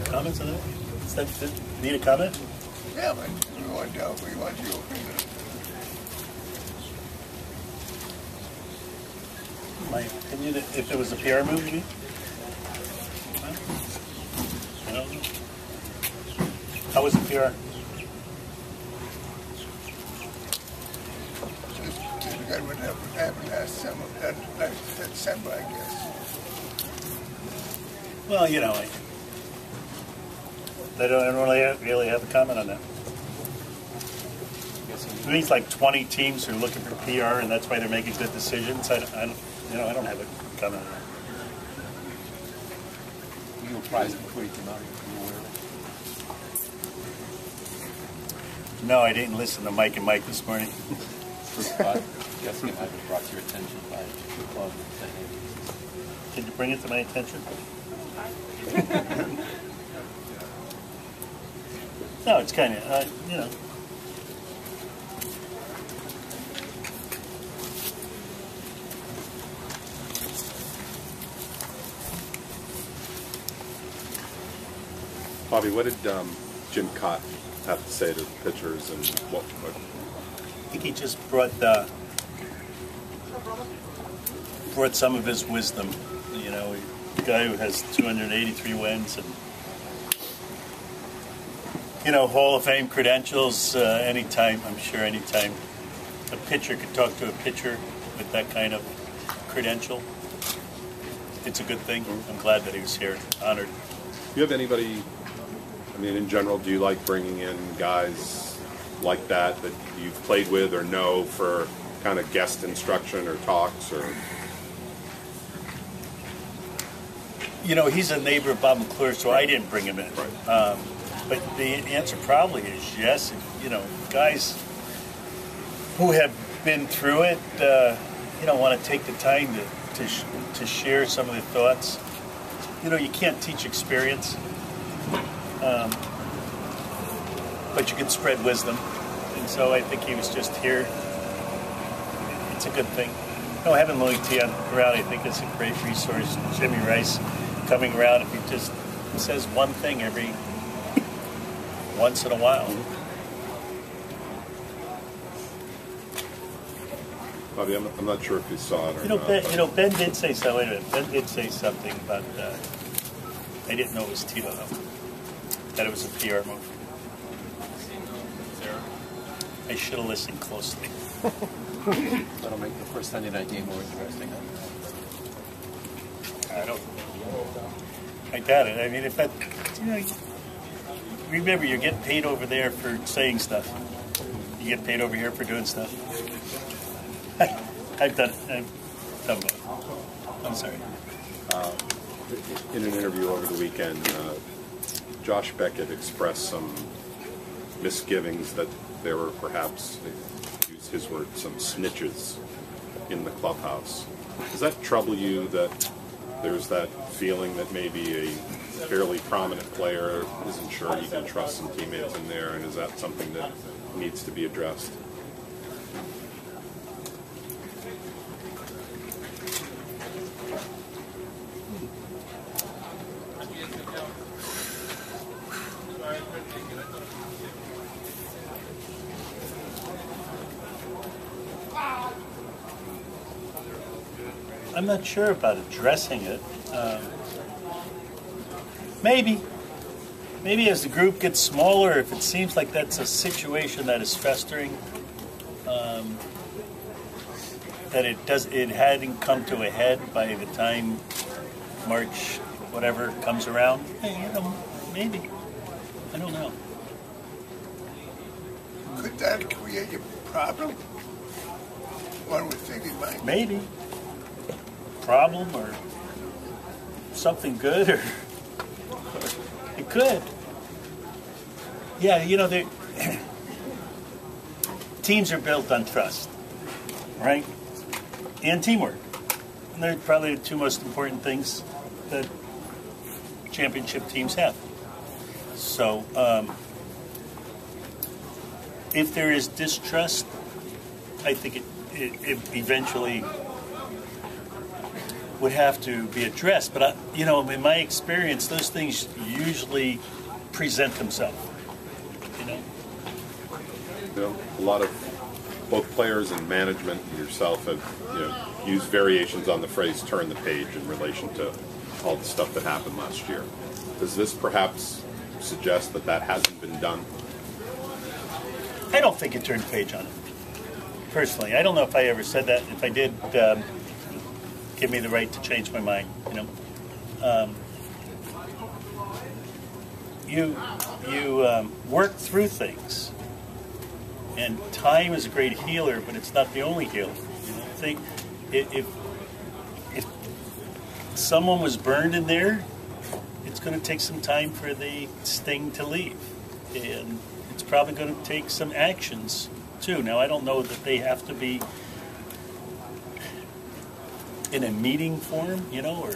comments on that? Does that need a comment? Yeah, but we want your opinion. My opinion, if it was a PR move, you mean? I don't know. How was the PR? That would happen last summer, last December, I guess. Well, you know, I don't really have a comment on that. It means like 20 teams are looking for PR, and that's why they're making good decisions. I don't have a comment on that. You were surprised before you came out? You were aware of it? No, I didn't listen to Mike and Mike this morning. First thought, guessing it might have brought to your attention by the club. Did you bring it to my attention? No, it's kind of, you know. Bobby, what did Jim Cott have to say to the pitchers, and what? I think he just brought some of his wisdom. You know, a guy who has 283 wins and, you know, Hall of Fame credentials. Anytime a pitcher could talk to a pitcher with that kind of credential, it's a good thing. I'm glad that he was here. Honored. Do you have anybody? I mean, in general, do you like bringing in guys like that you've played with or know for kind of guest instruction or talks? Or you know, he's a neighbor of Bob McClure, so I didn't bring him in. Right. But the answer probably is yes. You know, guys who have been through it, you know, want to take the time to share some of their thoughts. You know, you can't teach experience. But you can spread wisdom, and so I think he was just here. It's a good thing. You know, having Louis T around, I think, is a great resource. Jimmy Rice coming around, if he just says one thing every once in a while. Bobby, I'm not sure if you saw it or not. Ben did say so. Wait a minute. Ben did say something about. I didn't know it was Tito though. That it was a PR move. I should have listened closely. That'll make the first Sunday night game more interesting. I don't. I doubt it. I mean, if that, you know, remember, you're getting paid over there for saying stuff. You get paid over here for doing stuff. I've done both. I'm sorry. In an interview over the weekend, Josh Beckett expressed some misgivings that there were perhaps, to use his word, some snitches in the clubhouse. Does that trouble you that there's that feeling that maybe a fairly prominent player isn't sure he can trust some teammates in there, and is that something that needs to be addressed? I'm not sure about addressing it. Maybe as the group gets smaller, if it seems like that's a situation that is festering, that it hadn't come to a head by the time March, whatever, comes around. Hey, you know, maybe. I don't know. Could that create a problem? One would think it might. Maybe. Problem or something good, or it could. Yeah, you know, teams are built on trust, right? And teamwork. And they're probably the two most important things that championship teams have. So, if there is distrust, I think it eventually would have to be addressed. But you know, in my experience, those things usually present themselves. You know, a lot of both players and management and yourself have used variations on the phrase "turn the page" in relation to all the stuff that happened last year. Does this perhaps suggest that that hasn't been done? I don't think it turned the page on it. Personally, I don't know if I ever said that. If I did, give me the right to change my mind. You work through things, and time is a great healer, but it's not the only healer. If someone was burned in there, it's going to take some time for the sting to leave, and it's probably going to take some actions too. Now, I don't know that they have to be in a meeting form, or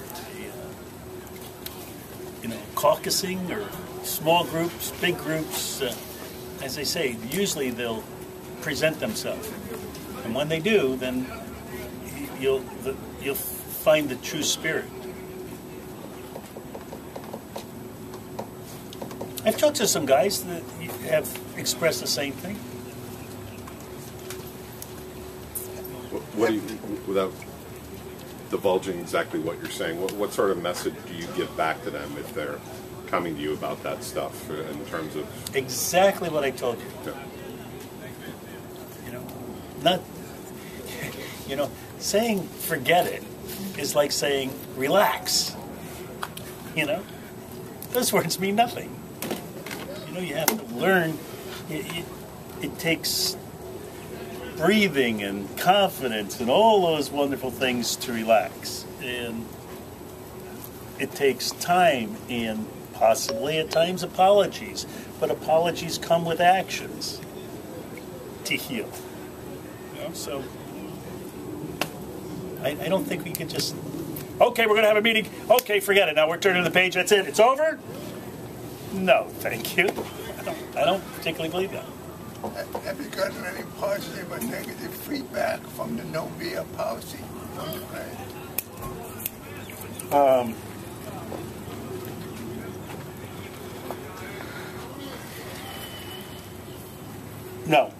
caucusing, or small groups, big groups. As I say, usually they'll present themselves, and when they do, then you'll find the true spirit. I've talked to some guys that have expressed the same thing. What do you, without divulging exactly what you're saying, what sort of message do you give back to them if they're coming to you about that stuff in terms of... Exactly what I told you. Yeah. Saying forget it is like saying relax. Those words mean nothing. You have to learn. It takes breathing and confidence and all those wonderful things to relax. And it takes time and possibly at times apologies. But apologies come with actions to heal. So I don't think we could just, okay, we're going to have a meeting. Okay, forget it. Now we're turning the page. That's it. It's over? No, thank you. I don't particularly believe that. Have you gotten any positive or negative feedback from the no beer policy from the players? No.